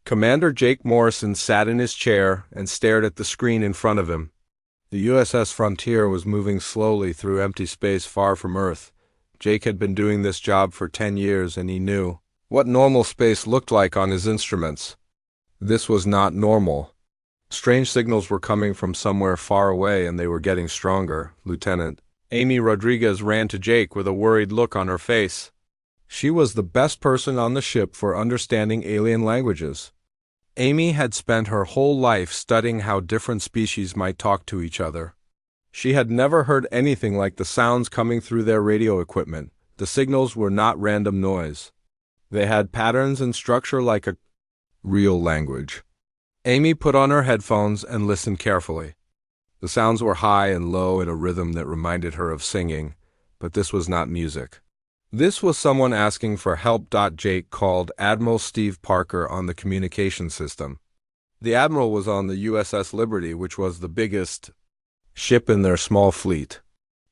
Commander Jake Morrison sat in his chair and stared at the screen in front of him. The USS Frontier was moving slowly through empty space far from Earth. Jake had been doing this job for 10 years, and he knew what normal space looked like on his instruments. This was not normal. Strange signals were coming from somewhere far away, and they were getting stronger. Lieutenant Amy Rodriguez ran to Jake with a worried look on her face. She was the best person on the ship for understanding alien languages. Amy had spent her whole life studying how different species might talk to each other. She had never heard anything like the sounds coming through their radio equipment. The signals were not random noise. They had patterns and structure like a real language. Amy put on her headphones and listened carefully. The sounds were high and low in a rhythm that reminded her of singing, but this was not music. This was someone asking for help. Jake called Admiral Steve Parker on the communication system. The Admiral was on the USS Liberty, which was the biggest ship in their small fleet.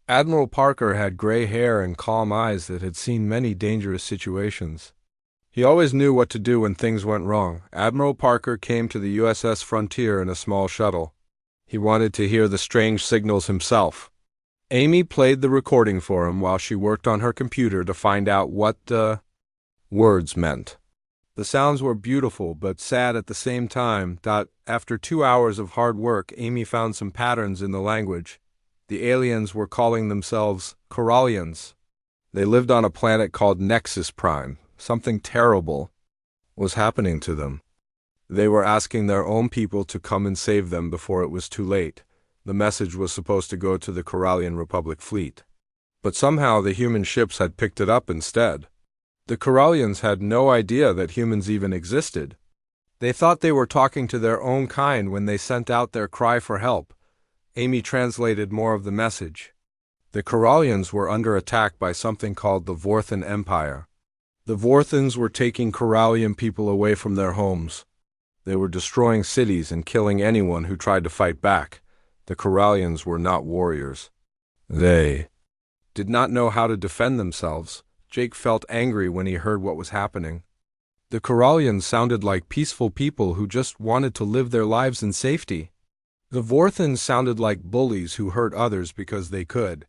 Admiral Parker had gray hair and calm eyes that had seen many dangerous situations. He always knew what to do when things went wrong. Admiral Parker came to the USS Frontier in a small shuttle. He wanted to hear the strange signals himself. Amy played the recording for him while she worked on her computer to find out what the words meant. The sounds were beautiful but sad at the same time. After 2 hours of hard work, Amy found some patterns in the language. The aliens were calling themselves Corallians. They lived on a planet called Nexus Prime. Something terrible was happening to them. They were asking their own people to come and save them before it was too late. The message was supposed to go to the Corallian Republic fleet. But somehow the human ships had picked it up instead. The Corallians had no idea that humans even existed. They thought they were talking to their own kind when they sent out their cry for help. Amy translated more of the message. The Corallians were under attack by something called the Vorthan Empire. The Vorthans were taking Corallian people away from their homes. They were destroying cities and killing anyone who tried to fight back. The Corallians were not warriors. They did not know how to defend themselves. Jake felt angry when he heard what was happening. The Corallians sounded like peaceful people who just wanted to live their lives in safety. The Vorthans sounded like bullies who hurt others because they could.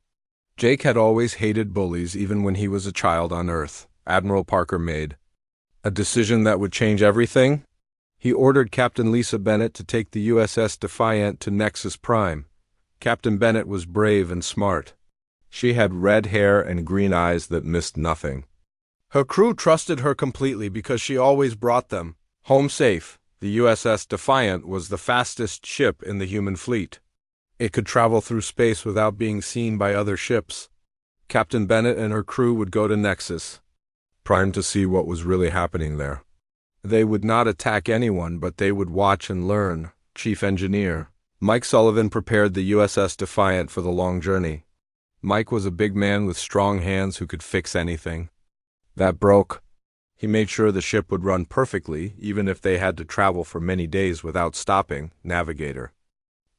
Jake had always hated bullies even when he was a child on Earth. Admiral Parker made a decision that would change everything. He ordered Captain Lisa Bennett to take the USS Defiant to Nexus Prime. Captain Bennett was brave and smart. She had red hair and green eyes that missed nothing. Her crew trusted her completely because she always brought them home safe. The USS Defiant was the fastest ship in the human fleet. It could travel through space without being seen by other ships. Captain Bennett and her crew would go to Nexus Prime to see what was really happening there. They would not attack anyone, but they would watch and learn. Chief Engineer Mike Sullivan prepared the USS Defiant for the long journey. Mike was a big man with strong hands who could fix anything that broke. He made sure the ship would run perfectly, even if they had to travel for many days without stopping. Navigator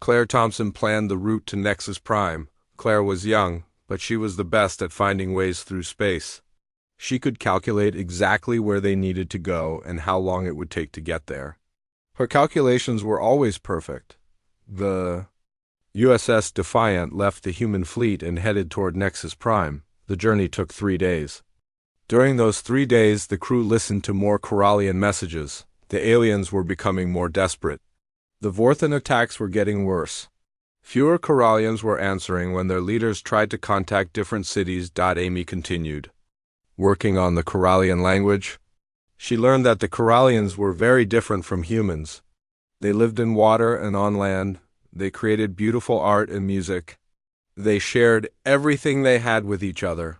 Claire Thompson planned the route to Nexus Prime. Claire was young, but she was the best at finding ways through space. She could calculate exactly where they needed to go and how long it would take to get there. Her calculations were always perfect. The USS Defiant left the human fleet and headed toward Nexus Prime. The journey took 3 days. During those 3 days, the crew listened to more Corallian messages. The aliens were becoming more desperate. The Vorthan attacks were getting worse. Fewer Corallians were answering when their leaders tried to contact different cities. Amy continued working on the Corallian language. She learned that the Corallians were very different from humans. They lived in water and on land. They created beautiful art and music. They shared everything they had with each other.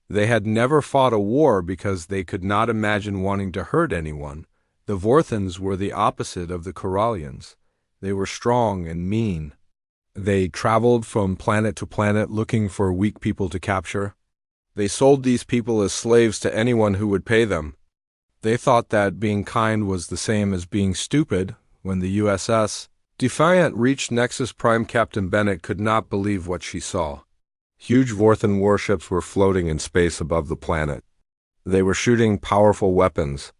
They had never fought a war because they could not imagine wanting to hurt anyone. The Vorthans were the opposite of the Corallians. They were strong and mean. They traveled from planet to planet looking for weak people to capture. They sold these people as slaves to anyone who would pay them. They thought that being kind was the same as being stupid. When the USS Defiant reached Nexus Prime, Captain Bennett could not believe what she saw. Huge Vorthan warships were floating in space above the planet. They were shooting powerful weapons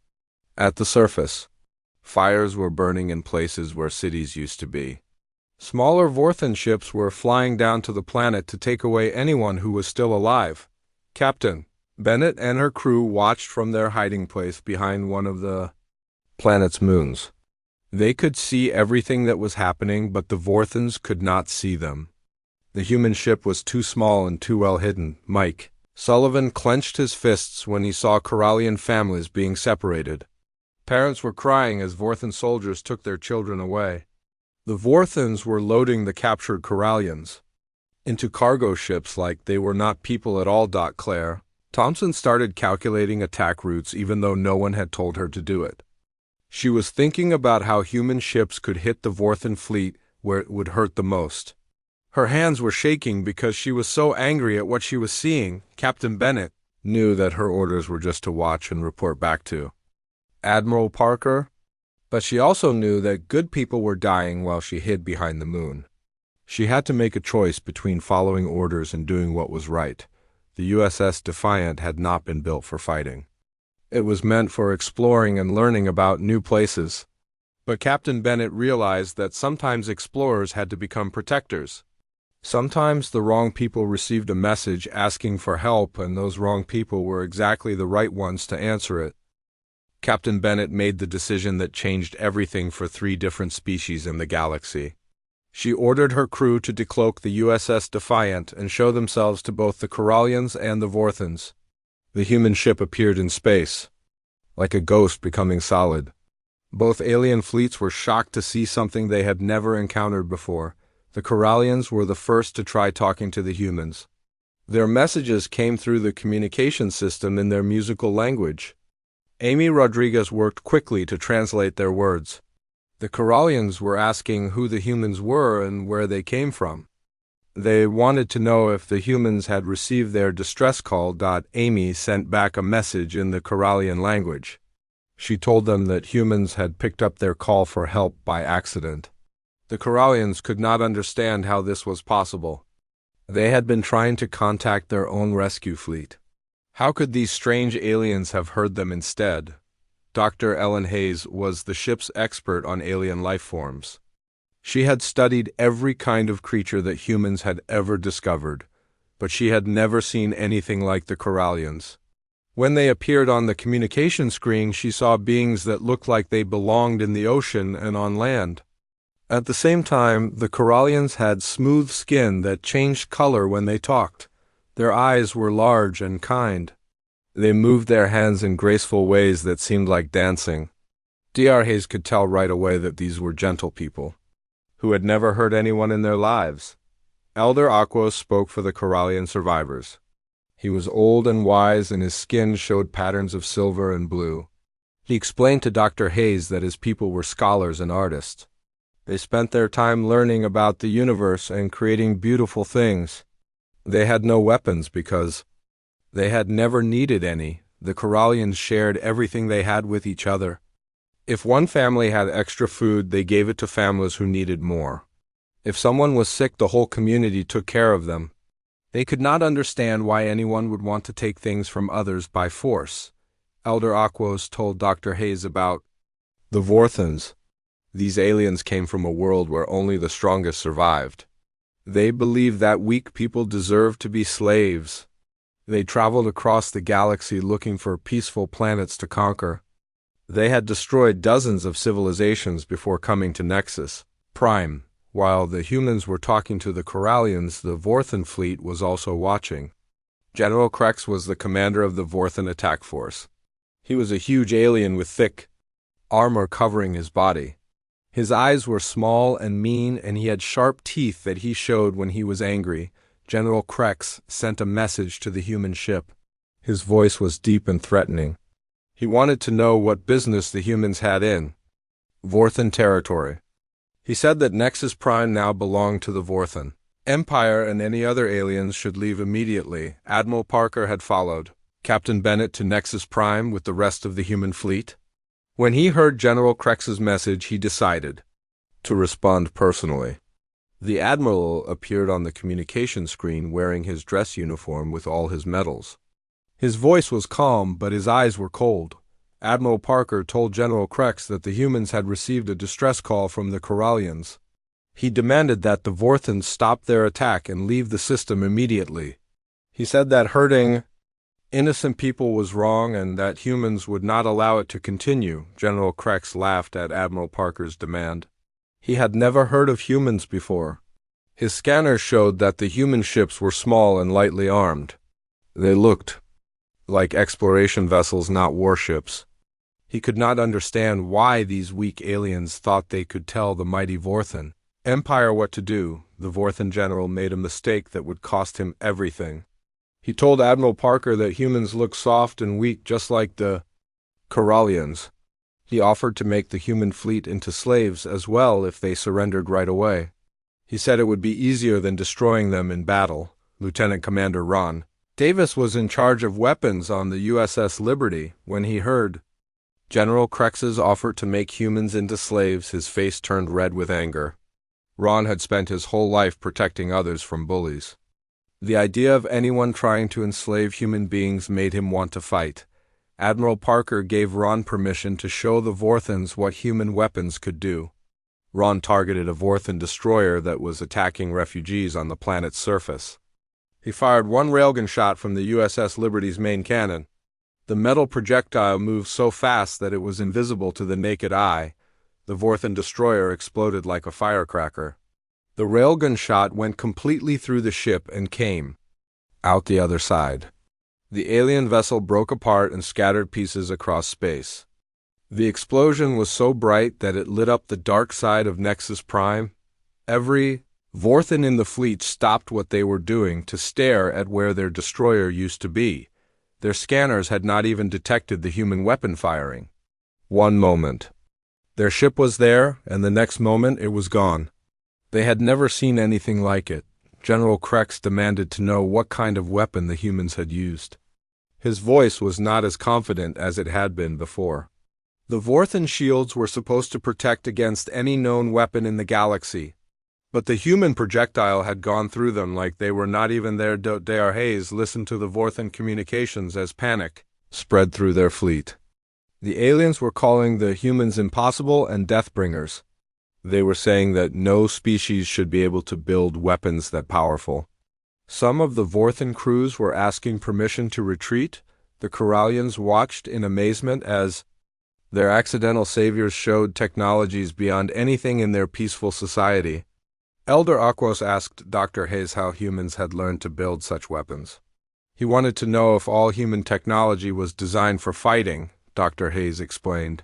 at the surface. Fires were burning in places where cities used to be. Smaller Vorthan ships were flying down to the planet to take away anyone who was still alive. Captain Bennett and her crew watched from their hiding place behind one of the planet's moons. They could see everything that was happening, but the Vorthans could not see them. The human ship was too small and too well hidden. Mike Sullivan clenched his fists when he saw Corallian families being separated. Parents were crying as Vorthan soldiers took their children away. The Vorthans were loading the captured Corallians into cargo ships like they were not people at all. Claire Thompson started calculating attack routes even though no one had told her to do it. She was thinking about how human ships could hit the Vorthan fleet where it would hurt the most. Her hands were shaking because she was so angry at what she was seeing. Captain Bennett knew that her orders were just to watch and report back to Admiral Parker, but she also knew that good people were dying while she hid behind the moon. She had to make a choice between following orders and doing what was right. The USS Defiant had not been built for fighting. It was meant for exploring and learning about new places. But Captain Bennett realized that sometimes explorers had to become protectors. Sometimes the wrong people received a message asking for help, and those wrong people were exactly the right ones to answer it. Captain Bennett made the decision that changed everything for 3 different species in the galaxy. She ordered her crew to decloak the USS Defiant and show themselves to both the Corallians and the Vorthans. The human ship appeared in space, like a ghost becoming solid. Both alien fleets were shocked to see something they had never encountered before. The Corallians were the first to try talking to the humans. Their messages came through the communication system in their musical language. Amy Rodriguez worked quickly to translate their words. The Corallians were asking who the humans were and where they came from. They wanted to know if the humans had received their distress call. Amy sent back a message in the Corallian language. She told them that humans had picked up their call for help by accident. The Corallians could not understand how this was possible. They had been trying to contact their own rescue fleet. How could these strange aliens have heard them instead? Dr. Ellen Hayes was the ship's expert on alien life forms. She had studied every kind of creature that humans had ever discovered, but she had never seen anything like the Corallians. When they appeared on the communication screen, she saw beings that looked like they belonged in the ocean and on land. At the same time, the Corallians had smooth skin that changed color when they talked. Their eyes were large and kind. They moved their hands in graceful ways that seemed like dancing. Dr. Hayes could tell right away that these were gentle people, who had never hurt anyone in their lives. Elder Aquos spoke for the Corallian survivors. He was old and wise, and his skin showed patterns of silver and blue. He explained to Dr. Hayes that his people were scholars and artists. They spent their time learning about the universe and creating beautiful things. They had no weapons because they had never needed any. The Corallians shared everything they had with each other. If one family had extra food, they gave it to families who needed more. If someone was sick, the whole community took care of them. They could not understand why anyone would want to take things from others by force. Elder Aquos told Dr. Hayes about the Vorthans. These aliens came from a world where only the strongest survived. They believed that weak people deserved to be slaves. They traveled across the galaxy looking for peaceful planets to conquer. They had destroyed dozens of civilizations before coming to Nexus Prime. While the humans were talking to the Corallians, the Vorthan fleet was also watching. General Krex was the commander of the Vorthan attack force. He was a huge alien with thick armor covering his body. His eyes were small and mean, and he had sharp teeth that he showed when he was angry. General Krex sent a message to the human ship. His voice was deep and threatening. He wanted to know what business the humans had in Vorthan territory. He said that Nexus Prime now belonged to the Vorthan Empire, and any other aliens should leave immediately. Admiral Parker had followed Captain Bennett to Nexus Prime with the rest of the human fleet. When he heard General Krex's message, he decided to respond personally. The Admiral appeared on the communication screen wearing his dress uniform with all his medals. His voice was calm, but his eyes were cold. Admiral Parker told General Krex that the humans had received a distress call from the Corellians. He demanded that the Vorthons stop their attack and leave the system immediately. He said that hurting innocent people was wrong and that humans would not allow it to continue. General Krex laughed at Admiral Parker's demand. He had never heard of humans before. His scanners showed that the human ships were small and lightly armed. They looked like exploration vessels, not warships. He could not understand why these weak aliens thought they could tell the mighty Vorthon Empire what to do. The Vorthon general made a mistake that would cost him everything. He told Admiral Parker that humans look soft and weak just like the Corellians. He offered to make the human fleet into slaves as well if they surrendered right away. He said it would be easier than destroying them in battle. Lieutenant Commander Ron Davis was in charge of weapons on the USS Liberty. When he heard General Krex's offer to make humans into slaves, his face turned red with anger. Ron had spent his whole life protecting others from bullies. The idea of anyone trying to enslave human beings made him want to fight. Admiral Parker gave Ron permission to show the Vorthons what human weapons could do. Ron targeted a Vorthon destroyer that was attacking refugees on the planet's surface. He fired one railgun shot from the USS Liberty's main cannon. The metal projectile moved so fast that it was invisible to the naked eye. The Vorthon destroyer exploded like a firecracker. The railgun shot went completely through the ship and came out the other side. The alien vessel broke apart and scattered pieces across space. The explosion was so bright that it lit up the dark side of Nexus Prime. Every Vorthon in the fleet stopped what they were doing to stare at where their destroyer used to be. Their scanners had not even detected the human weapon firing. One moment, their ship was there, and the next moment it was gone. They had never seen anything like it. General Krex demanded to know what kind of weapon the humans had used. His voice was not as confident as it had been before. The Vorthon shields were supposed to protect against any known weapon in the galaxy, but the human projectile had gone through them like they were not even there. Hayes listened to the Vorthon communications as panic spread through their fleet. The aliens were calling the humans impossible and deathbringers. They were saying that no species should be able to build weapons that powerful. Some of the Vorthon crews were asking permission to retreat. The Corellians watched in amazement as their accidental saviors showed technologies beyond anything in their peaceful society. Elder Aquos asked Dr. Hayes how humans had learned to build such weapons. He wanted to know if all human technology was designed for fighting. Dr. Hayes explained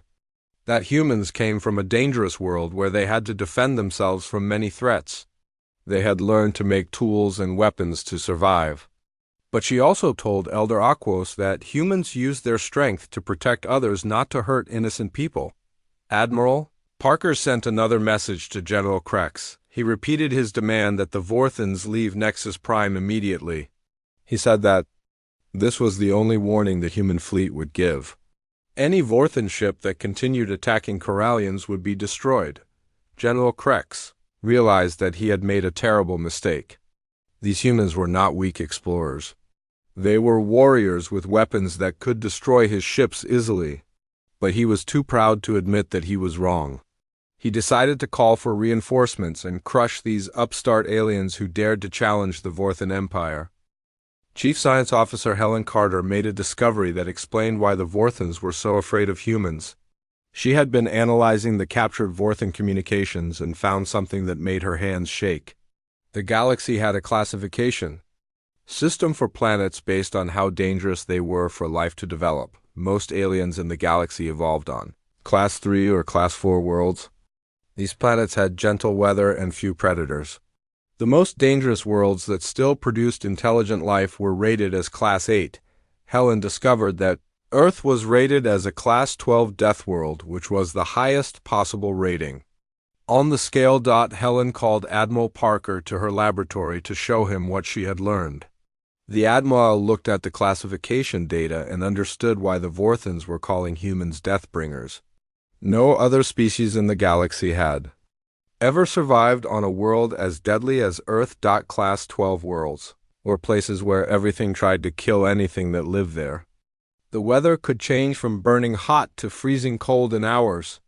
that humans came from a dangerous world where they had to defend themselves from many threats. They had learned to make tools and weapons to survive. But she also told Elder Aquos that humans used their strength to protect others, not to hurt innocent people. Admiral Parker sent another message to General Krex. He repeated his demand that the Vorthons leave Nexus Prime immediately. He said that this was the only warning the human fleet would give. Any Vorthon ship that continued attacking Corellians would be destroyed. General Krex realized that he had made a terrible mistake. These humans were not weak explorers. They were warriors with weapons that could destroy his ships easily. But he was too proud to admit that he was wrong. He decided to call for reinforcements and crush these upstart aliens who dared to challenge the Vorthon Empire. Chief Science Officer Helen Carter made a discovery that explained why the Vorthons were so afraid of humans. She had been analyzing the captured Vorthon communications and found something that made her hands shake. The galaxy had a classification system for planets based on how dangerous they were for life to develop. Most aliens in the galaxy evolved on Class 3 or Class 4 worlds. These planets had gentle weather and few predators. The most dangerous worlds that still produced intelligent life were rated as Class 8. Helen discovered that Earth was rated as a Class 12 death world, which was the highest possible rating. On the scale, Helen called Admiral Parker to her laboratory to show him what she had learned. The Admiral looked at the classification data and understood why the Vorthons were calling humans deathbringers. No other species in the galaxy had ever survived on a world as deadly as Earth. Class 12 worlds, or places where everything tried to kill anything that lived there. The weather could change from burning hot to freezing cold in hours.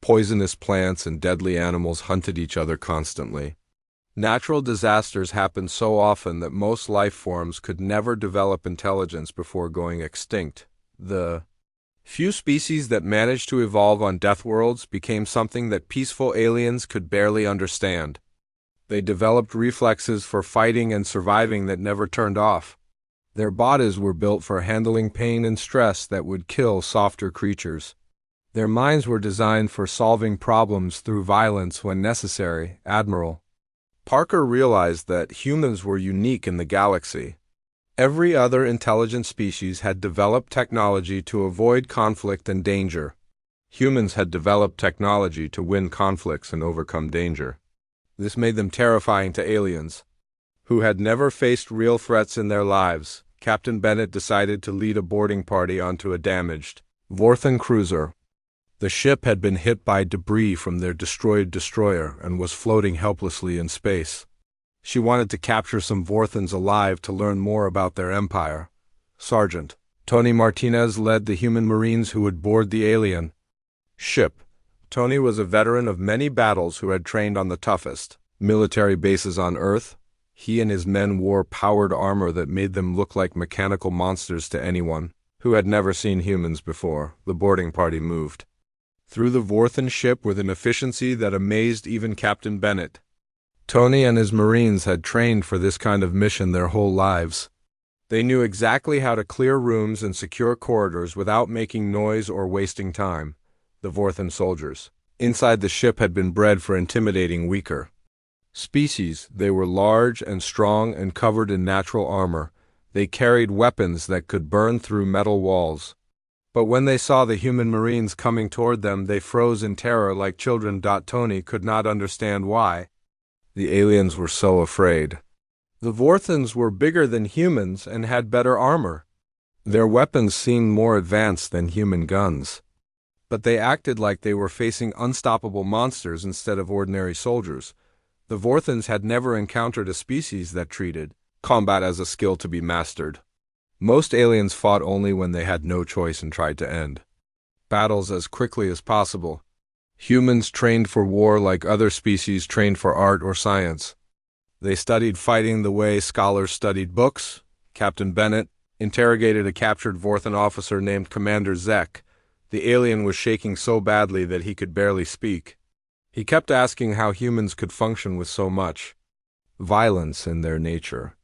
Poisonous plants and deadly animals hunted each other constantly. Natural disasters happened so often that most life forms could never develop intelligence before going extinct. The few species that managed to evolve on Deathworlds became something that peaceful aliens could barely understand. They developed reflexes for fighting and surviving that never turned off. Their bodies were built for handling pain and stress that would kill softer creatures. Their minds were designed for solving problems through violence when necessary. Admiral Parker realized that humans were unique in the galaxy. Every other intelligent species had developed technology to avoid conflict and danger. Humans had developed technology to win conflicts and overcome danger. This made them terrifying to aliens, who had never faced real threats in their lives. Captain Bennett decided to lead a boarding party onto a damaged Vorthan cruiser. The ship had been hit by debris from their destroyed destroyer and was floating helplessly in space. She wanted to capture some Vorthans alive to learn more about their empire. Sergeant Tony Martinez led the human Marines who would board the alien ship. Tony was a veteran of many battles who had trained on the toughest military bases on Earth. He and his men wore powered armor that made them look like mechanical monsters to anyone who had never seen humans before. The boarding party moved through the Vorthan ship with an efficiency that amazed even Captain Bennett. Tony and his Marines had trained for this kind of mission their whole lives. They knew exactly how to clear rooms and secure corridors without making noise or wasting time. The Vorthan soldiers inside the ship had been bred for intimidating weaker species. They were large and strong and covered in natural armor. They carried weapons that could burn through metal walls. But when they saw the human Marines coming toward them, they froze in terror like children. Tony could not understand why the aliens were so afraid. The Vorthans were bigger than humans and had better armor. Their weapons seemed more advanced than human guns. But they acted like they were facing unstoppable monsters instead of ordinary soldiers. The Vorthans had never encountered a species that treated combat as a skill to be mastered. Most aliens fought only when they had no choice and tried to end battles as quickly as possible. Humans trained for war like other species trained for art or science. They studied fighting the way scholars studied books. Captain Bennett interrogated a captured Vorthan officer named Commander Zek. The alien was shaking so badly that he could barely speak. He kept asking how humans could function with so much violence in their nature.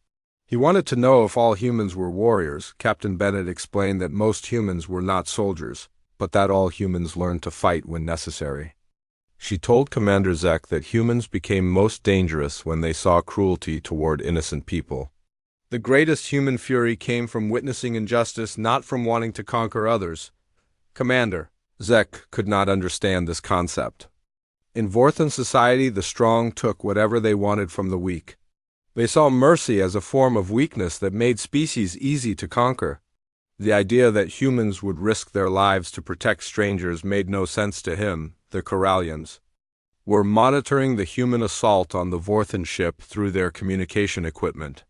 He wanted to know if all humans were warriors. Captain Bennett explained that most humans were not soldiers, but that all humans learned to fight when necessary. She told Commander Zek that humans became most dangerous when they saw cruelty toward innocent people. The greatest human fury came from witnessing injustice, not from wanting to conquer others. Commander Zek could not understand this concept. In Vorthan society, the strong took whatever they wanted from the weak. They saw mercy as a form of weakness that made species easy to conquer. The idea that humans would risk their lives to protect strangers made no sense to him. The Corallians were monitoring the human assault on the Vorthan ship through their communication equipment.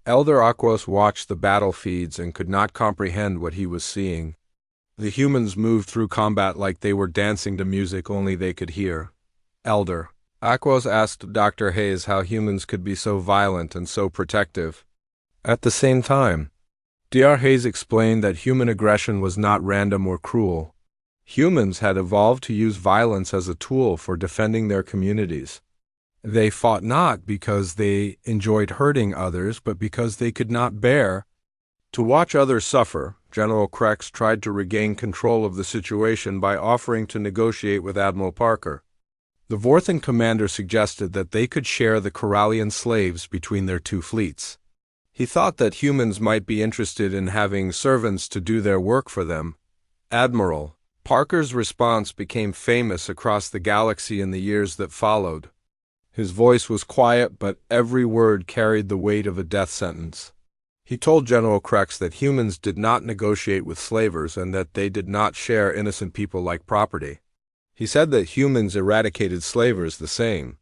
Elder Aquos watched the battle feeds and could not comprehend what he was seeing. The humans moved through combat like they were dancing to music only they could hear. Elder Aquos asked Dr. Hayes how humans could be so violent and so protective at the same time. Dr. Hayes explained that human aggression was not random or cruel. Humans had evolved to use violence as a tool for defending their communities. They fought not because they enjoyed hurting others, but because they could not bear to watch others suffer. General Krex tried to regain control of the situation by offering to negotiate with Admiral Parker. The Vorthan commander suggested that they could share the Corallian slaves between their two fleets. He thought that humans might be interested in having servants to do their work for them. Admiral Parker's response became famous across the galaxy in the years that followed. His voice was quiet, but every word carried the weight of a death sentence. He told General Krex that humans did not negotiate with slavers and that they did not share innocent people like property. He said that humans eradicated slavers the same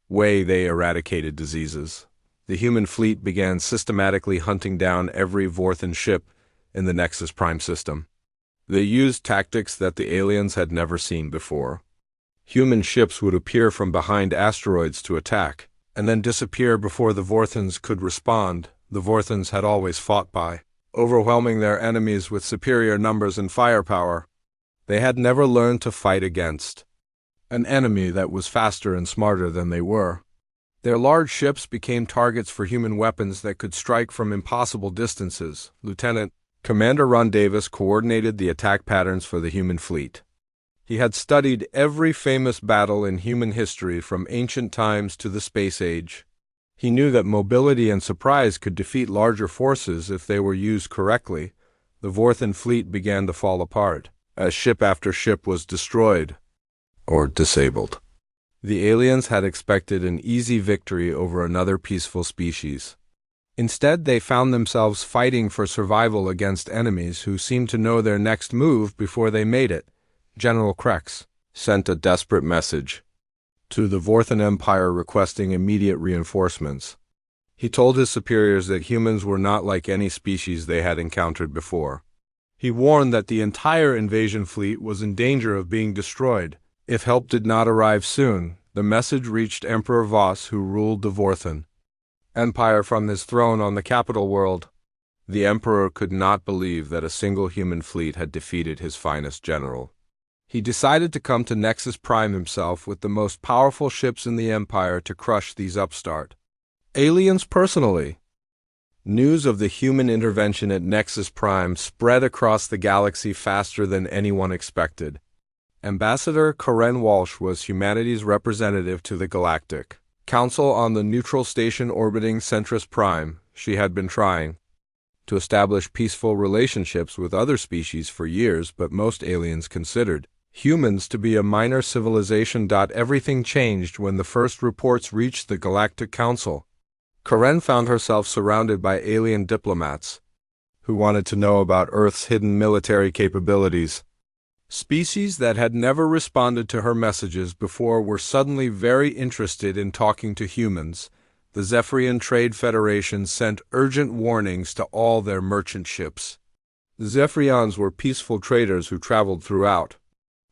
way they eradicated diseases. The human fleet began systematically hunting down every Vorthan ship in the Nexus Prime system. They used tactics that the aliens had never seen before. Human ships would appear from behind asteroids to attack, and then disappear before the Vorthons could respond. The Vorthons had always fought by overwhelming their enemies with superior numbers and firepower. They had never learned to fight against an enemy that was faster and smarter than they were. Their large ships became targets for human weapons that could strike from impossible distances. Lieutenant Commander Ron Davis coordinated the attack patterns for the human fleet. He had studied every famous battle in human history from ancient times to the space age. He knew that mobility and surprise could defeat larger forces if they were used correctly. The Vorthon fleet began to fall apart as ship after ship was destroyed or disabled. The aliens had expected an easy victory over another peaceful species. Instead, they found themselves fighting for survival against enemies who seemed to know their next move before they made it. General Krex sent a desperate message to the Vorthon Empire requesting immediate reinforcements. He told his superiors that humans were not like any species they had encountered before. He warned that the entire invasion fleet was in danger of being destroyed if help did not arrive soon. The message reached Emperor Voss, who ruled the Vorthon Empire from his throne on the capital world. The Emperor could not believe that a single human fleet had defeated his finest general. He decided to come to Nexus Prime himself with the most powerful ships in the Empire to crush these upstart aliens personally. News of the human intervention at Nexus Prime spread across the galaxy faster than anyone expected. Ambassador Karen Walsh was humanity's representative to the Galactic Council on the neutral station orbiting Centrus Prime. She had been trying to establish peaceful relationships with other species for years, but most aliens considered humans to be a minor civilization. Everything changed when the first reports reached the Galactic Council. Karen found herself surrounded by alien diplomats who wanted to know about Earth's hidden military capabilities. Species that had never responded to her messages before were suddenly very interested in talking to humans. The Zephyrian Trade Federation sent urgent warnings to all their merchant ships. The Zephyrians were peaceful traders who traveled throughout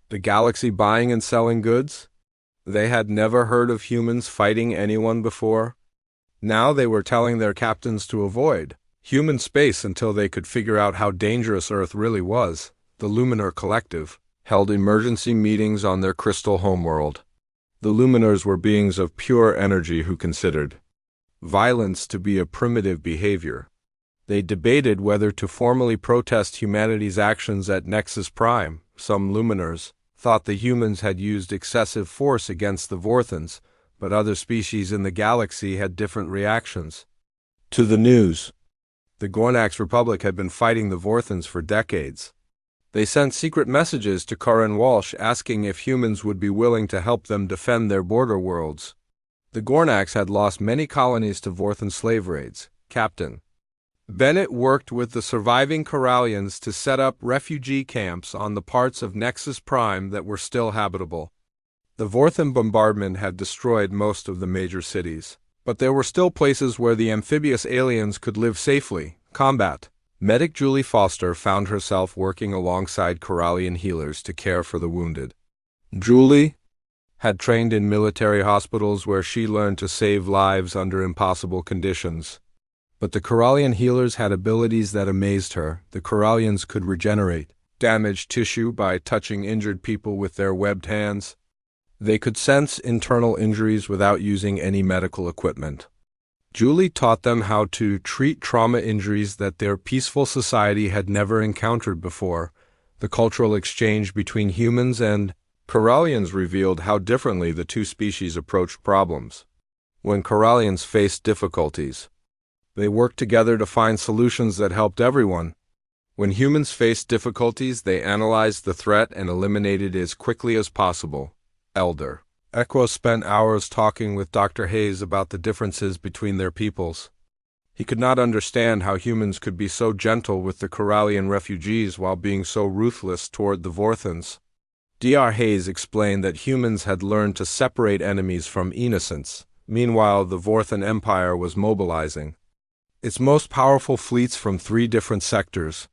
the galaxy buying and selling goods. They had never heard of humans fighting anyone before. Now they were telling their captains to avoid human space until they could figure out how dangerous Earth really was. The Luminar Collective held emergency meetings on their crystal homeworld. The Luminars were beings of pure energy who considered violence to be a primitive behavior. They debated whether to formally protest humanity's actions at Nexus Prime. Some Luminars thought the humans had used excessive force against the Vorthons, but other species in the galaxy had different reactions to the news. The Gornax Republic had been fighting the Vorthons for decades. They sent secret messages to Karen Walsh asking if humans would be willing to help them defend their border worlds. The Gornax had lost many colonies to Vorthon slave raids. Captain Bennett worked with the surviving Corallians to set up refugee camps on the parts of Nexus Prime that were still habitable. The Vorthon bombardment had destroyed most of the major cities, but there were still places where the amphibious aliens could live safely. Combat Medic Julie Foster found herself working alongside Corallian healers to care for the wounded. Julie had trained in military hospitals where she learned to save lives under impossible conditions. But the Corallian healers had abilities that amazed her. The Corallians could regenerate damaged tissue by touching injured people with their webbed hands. They could sense internal injuries without using any medical equipment. Julie taught them how to treat trauma injuries that their peaceful society had never encountered before. The cultural exchange between humans and Corallians revealed how differently the two species approached problems. When Corallians faced difficulties, they worked together to find solutions that helped everyone. When humans faced difficulties, they analyzed the threat and eliminated it as quickly as possible. Elder Equo spent hours talking with Dr. Hayes about the differences between their peoples. He could not understand how humans could be so gentle with the Corallian refugees while being so ruthless toward the Vorthons. Dr. Hayes explained that humans had learned to separate enemies from innocents. Meanwhile, the Vorthon Empire was mobilizing its most powerful fleets from 3 different sectors.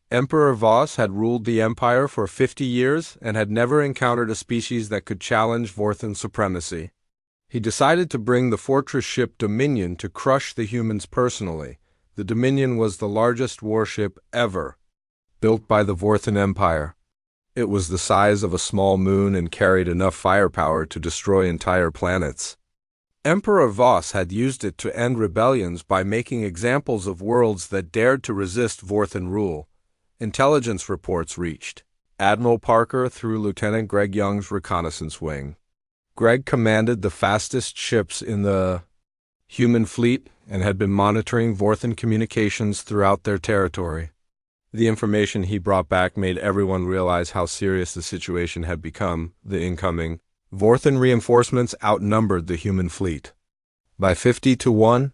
Emperor Voss had ruled the Empire for 50 years and had never encountered a species that could challenge Vorthan supremacy. He decided to bring the fortress ship Dominion to crush the humans personally. The Dominion was the largest warship ever built by the Vorthan Empire. It was the size of a small moon and carried enough firepower to destroy entire planets. Emperor Voss had used it to end rebellions by making examples of worlds that dared to resist Vorthan rule. Intelligence reports reached Admiral Parker through Lieutenant Greg Young's reconnaissance wing. Greg commanded the fastest ships in the human fleet and had been monitoring Vorthan communications throughout their territory. The information he brought back made everyone realize how serious the situation had become. The incoming Vorthan reinforcements outnumbered the human fleet by 50 to 1.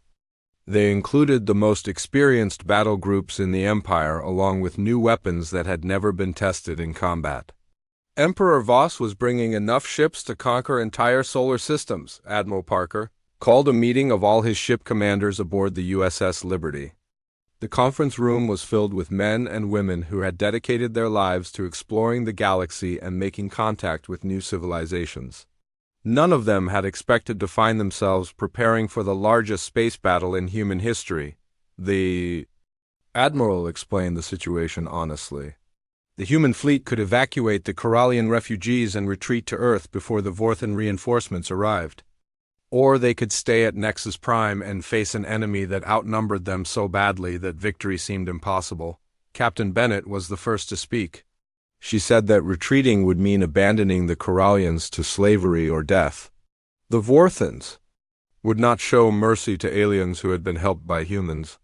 They included the most experienced battle groups in the Empire, along with new weapons that had never been tested in combat. Emperor Voss was bringing enough ships to conquer entire solar systems. Admiral Parker called a meeting of all his ship commanders aboard the USS Liberty. The conference room was filled with men and women who had dedicated their lives to exploring the galaxy and making contact with new civilizations. None of them had expected to find themselves preparing for the largest space battle in human history. The Admiral explained the situation honestly. The human fleet could evacuate the Corallian refugees and retreat to Earth before the Vorthan reinforcements arrived. Or they could stay at Nexus Prime and face an enemy that outnumbered them so badly that victory seemed impossible. Captain Bennett was the first to speak. She said that retreating would mean abandoning the Corallians to slavery or death. The Vorthans would not show mercy to aliens who had been helped by humans.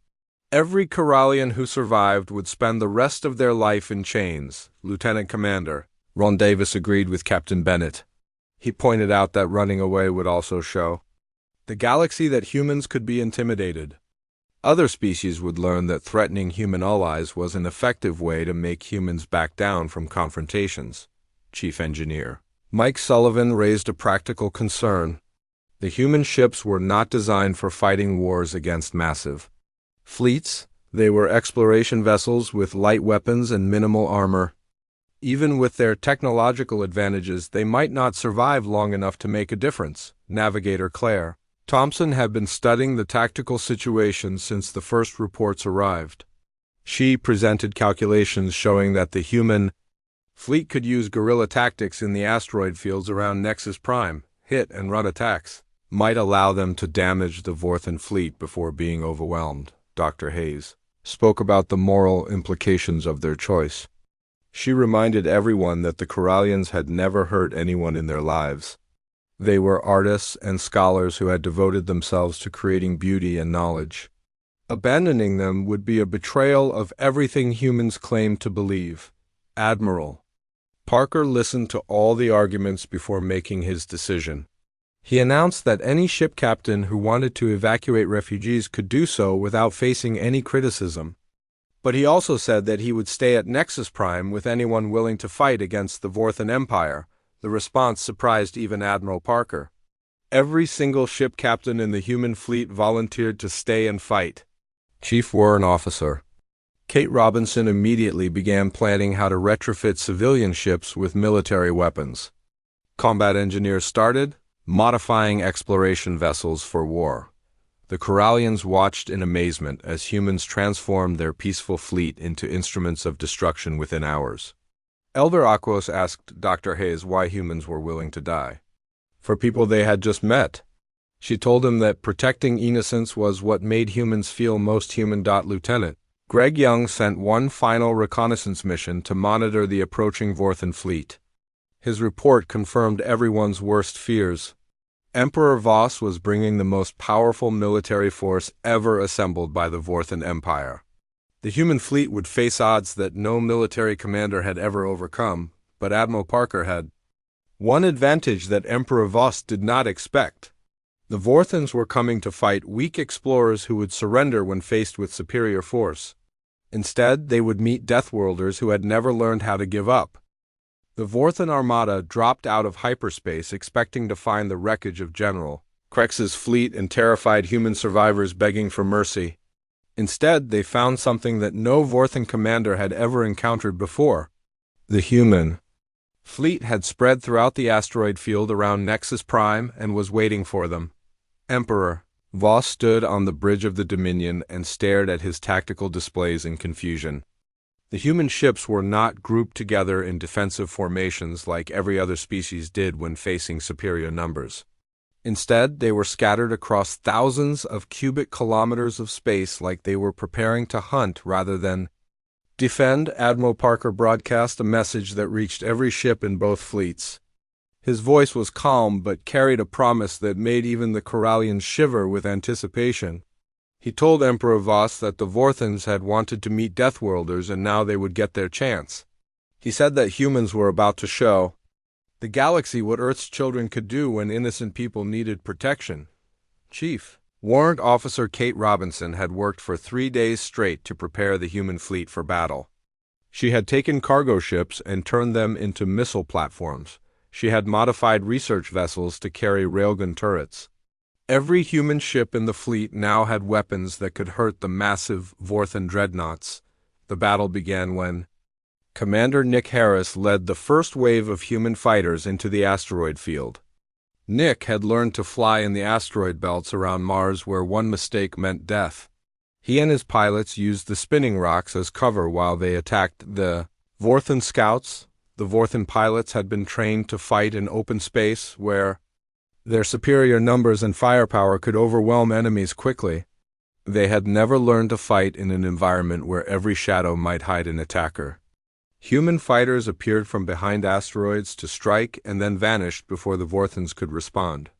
Every Corallian who survived would spend the rest of their life in chains. Lieutenant Commander Ron Davis agreed with Captain Bennett. He pointed out that running away would also show the galaxy that humans could be intimidated. Other species would learn that threatening human allies was an effective way to make humans back down from confrontations. Chief Engineer Mike Sullivan raised a practical concern. The human ships were not designed for fighting wars against massive fleets. They were exploration vessels with light weapons and minimal armor. Even with their technological advantages, they might not survive long enough to make a difference. Navigator Claire Thompson had been studying the tactical situation since the first reports arrived. She presented calculations showing that the human fleet could use guerrilla tactics in the asteroid fields around Nexus Prime. Hit and run attacks might allow them to damage the Vorthan fleet before being overwhelmed. Dr. Hayes spoke about the moral implications of their choice. She reminded everyone that the Corallians had never hurt anyone in their lives. They were artists and scholars who had devoted themselves to creating beauty and knowledge. Abandoning them would be a betrayal of everything humans claim to believe. Admiral Parker listened to all the arguments before making his decision. He announced that any ship captain who wanted to evacuate refugees could do so without facing any criticism. But he also said that he would stay at Nexus Prime with anyone willing to fight against the Vorthan Empire. The response surprised even Admiral Parker. Every single ship captain in the human fleet volunteered to stay and fight. Chief Warrant Officer Kate Robinson immediately began planning how to retrofit civilian ships with military weapons. Combat engineers started modifying exploration vessels for war. The Corallians watched in amazement as humans transformed their peaceful fleet into instruments of destruction within hours. Elder Aquos asked Dr. Hayes why humans were willing to die. For people they had just met. She told him that protecting innocence was what made humans feel most human. Lieutenant Greg Young sent one final reconnaissance mission to monitor the approaching Vorthan fleet. His report confirmed everyone's worst fears. Emperor Voss was bringing the most powerful military force ever assembled by the Vorthan Empire. The human fleet would face odds that no military commander had ever overcome, but Admiral Parker had one advantage that Emperor Voss did not expect. The Vorthans were coming to fight weak explorers who would surrender when faced with superior force. Instead, they would meet Deathworlders who had never learned how to give up. The Vorthan armada dropped out of hyperspace expecting to find the wreckage of General Krex's fleet and terrified human survivors begging for mercy. Instead, they found something that no Vorthan commander had ever encountered before. The human fleet had spread throughout the asteroid field around Nexus Prime and was waiting for them. Emperor Voss stood on the bridge of the Dominion and stared at his tactical displays in confusion. The human ships were not grouped together in defensive formations like every other species did when facing superior numbers. Instead, they were scattered across thousands of cubic kilometers of space like they were preparing to hunt rather than defend. Admiral Parker broadcast a message that reached every ship in both fleets. His voice was calm but carried a promise that made even the Corallians shiver with anticipation. He told Emperor Voss that the Vorthans had wanted to meet Deathworlders and now they would get their chance. He said that humans were about to show the galaxy what Earth's children could do when innocent people needed protection. Chief Warrant Officer Kate Robinson had worked for 3 days straight to prepare the human fleet for battle. She had taken cargo ships and turned them into missile platforms. She had modified research vessels to carry railgun turrets. Every human ship in the fleet now had weapons that could hurt the massive Vorthan dreadnoughts. The battle began when Commander Nick Harris led the first wave of human fighters into the asteroid field. Nick had learned to fly in the asteroid belts around Mars where one mistake meant death. He and his pilots used the spinning rocks as cover while they attacked the Vorthan scouts. The Vorthan pilots had been trained to fight in open space where their superior numbers and firepower could overwhelm enemies quickly. They had never learned to fight in an environment where every shadow might hide an attacker. Human fighters appeared from behind asteroids to strike and then vanished before the Vorthans could respond.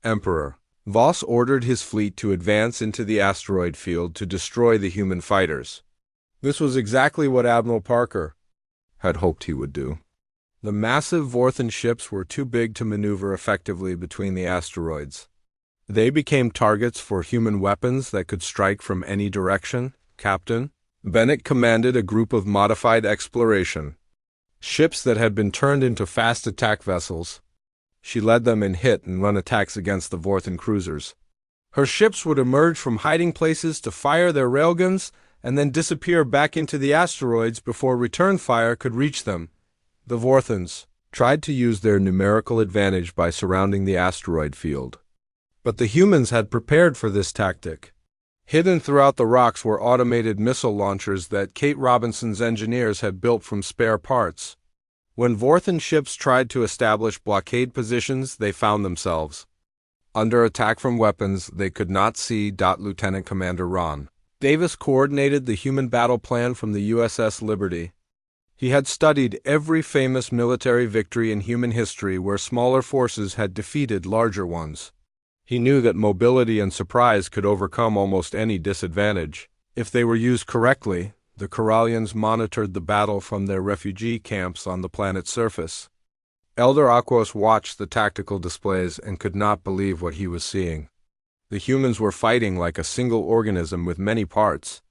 Emperor Voss ordered his fleet to advance into the asteroid field to destroy the human fighters. This was exactly what Admiral Parker had hoped he would do. The massive Vorthan ships were too big to maneuver effectively between the asteroids. They became targets for human weapons that could strike from any direction. Captain Bennett commanded a group of modified exploration ships that had been turned into fast attack vessels. She led them in hit and run attacks against the Vorthan cruisers. Her ships would emerge from hiding places to fire their railguns and then disappear back into the asteroids before return fire could reach them. The Vorthans tried to use their numerical advantage by surrounding the asteroid field. But the humans had prepared for this tactic. Hidden throughout the rocks were automated missile launchers that Kate Robinson's engineers had built from spare parts. When Vorthan ships tried to establish blockade positions, they found themselves under attack from weapons they could not see. Lieutenant Commander Ron Davis coordinated the human battle plan from the USS Liberty. He had studied every famous military victory in human history where smaller forces had defeated larger ones. He knew that mobility and surprise could overcome almost any disadvantage. If they were used correctly, the Corallians monitored the battle from their refugee camps on the planet's surface. Elder Aquos watched the tactical displays and could not believe what he was seeing. The humans were fighting like a single organism with many parts.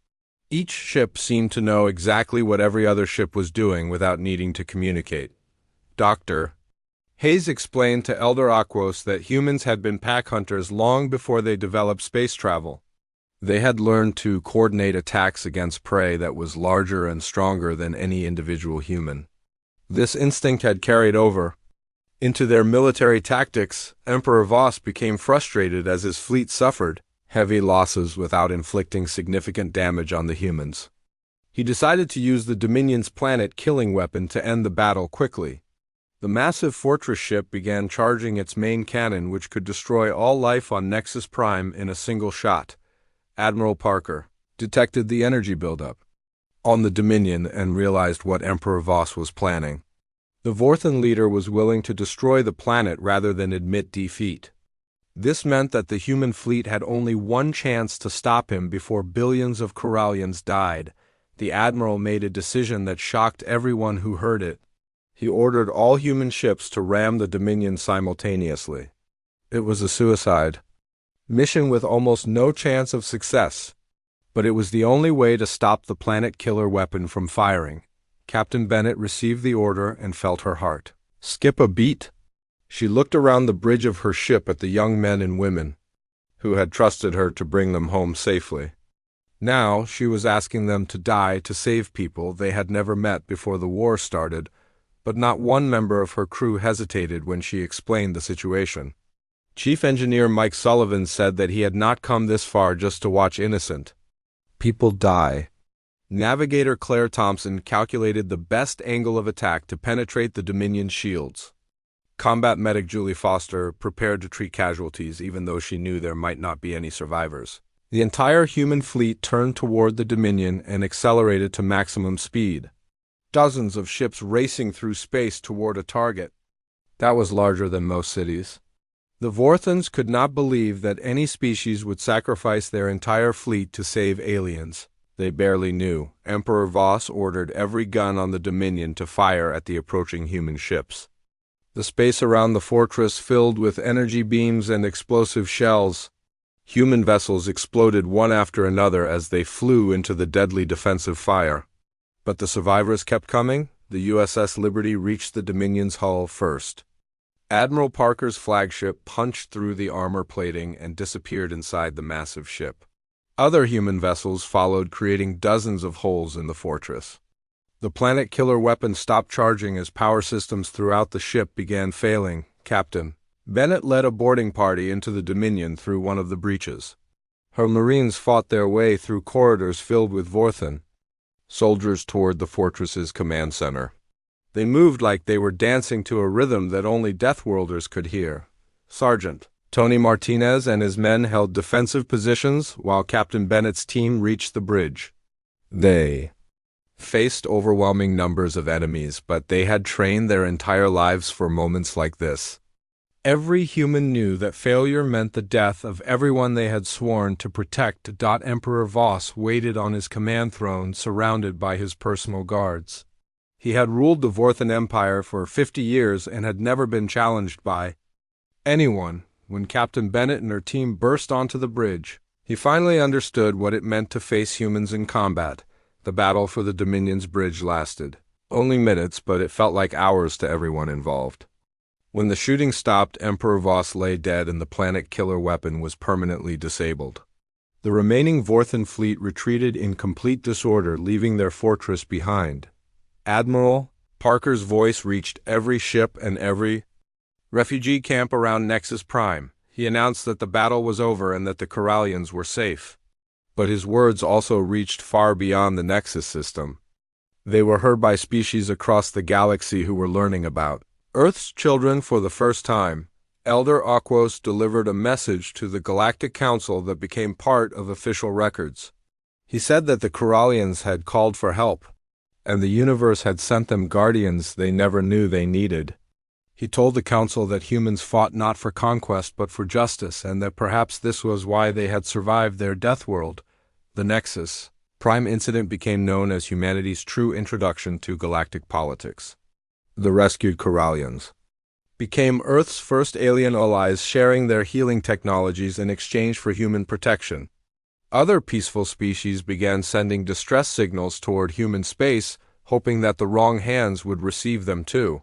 Each ship seemed to know exactly what every other ship was doing without needing to communicate. Dr. Hayes explained to Elder Aquos that humans had been pack hunters long before they developed space travel. They had learned to coordinate attacks against prey that was larger and stronger than any individual human. This instinct had carried over into their military tactics. Emperor Voss became frustrated as his fleet suffered heavy losses without inflicting significant damage on the humans. He decided to use the Dominion's planet-killing weapon to end the battle quickly. The massive fortress ship began charging its main cannon, which could destroy all life on Nexus Prime in a single shot. Admiral Parker detected the energy buildup on the Dominion and realized what Emperor Voss was planning. The Vorthan leader was willing to destroy the planet rather than admit defeat. This meant that the human fleet had only one chance to stop him before billions of Corallians died. The Admiral made a decision that shocked everyone who heard it. He ordered all human ships to ram the Dominion simultaneously. It was a suicide mission with almost no chance of success, but it was the only way to stop the planet-killer weapon from firing. Captain Bennett received the order and felt her heart skip a beat. She looked around the bridge of her ship at the young men and women who had trusted her to bring them home safely. Now, she was asking them to die to save people they had never met before the war started, but not one member of her crew hesitated when she explained the situation. Chief Engineer Mike Sullivan said that he had not come this far just to watch innocent people die. Navigator Claire Thompson calculated the best angle of attack to penetrate the Dominion shields. Combat medic Julie Foster prepared to treat casualties even though she knew there might not be any survivors. The entire human fleet turned toward the Dominion and accelerated to maximum speed. Dozens of ships racing through space toward a target that was larger than most cities. The Vorthons could not believe that any species would sacrifice their entire fleet to save aliens. They barely knew. Emperor Voss ordered every gun on the Dominion to fire at the approaching human ships. The space around the fortress filled with energy beams and explosive shells. Human vessels exploded one after another as they flew into the deadly defensive fire. But the survivors kept coming. The USS Liberty reached the Dominion's hull first. Admiral Parker's flagship punched through the armor plating and disappeared inside the massive ship. Other human vessels followed, creating dozens of holes in the fortress. The planet killer weapon stopped charging as power systems throughout the ship began failing. Captain Bennett led a boarding party into the Dominion through one of the breaches. Her Marines fought their way through corridors filled with Vorthon soldiers toward the fortress's command center. They moved like they were dancing to a rhythm that only Deathworlders could hear. Sergeant Tony Martinez and his men held defensive positions while Captain Bennett's team reached the bridge. They faced overwhelming numbers of enemies, but they had trained their entire lives for moments like this. Every human knew that failure meant the death of everyone they had sworn to protect. Emperor Voss waited on his command throne, surrounded by his personal guards. He had ruled the Vorthon Empire for 50 years and had never been challenged by anyone. When Captain Bennett and her team burst onto the bridge, he finally understood what it meant to face humans in combat. The battle for the Dominion's bridge lasted only minutes, but it felt like hours to everyone involved. When the shooting stopped, Emperor Voss lay dead and the planet killer weapon was permanently disabled. The remaining Vorthon fleet retreated in complete disorder, leaving their fortress behind. Admiral Parker's voice reached every ship and every refugee camp around Nexus Prime. He announced that the battle was over and that the Corallians were safe. But his words also reached far beyond the Nexus system. They were heard by species across the galaxy who were learning about Earth's children for the first time. Elder Aquos delivered a message to the Galactic Council that became part of official records. He said that the Corallians had called for help, and the universe had sent them guardians they never knew they needed. He told the Council that humans fought not for conquest but for justice, and that perhaps this was why they had survived their death world. The Nexus Prime incident became known as humanity's true introduction to galactic politics. The rescued Corallians became Earth's first alien allies, sharing their healing technologies in exchange for human protection. Other peaceful species began sending distress signals toward human space, hoping that the wrong hands would receive them too.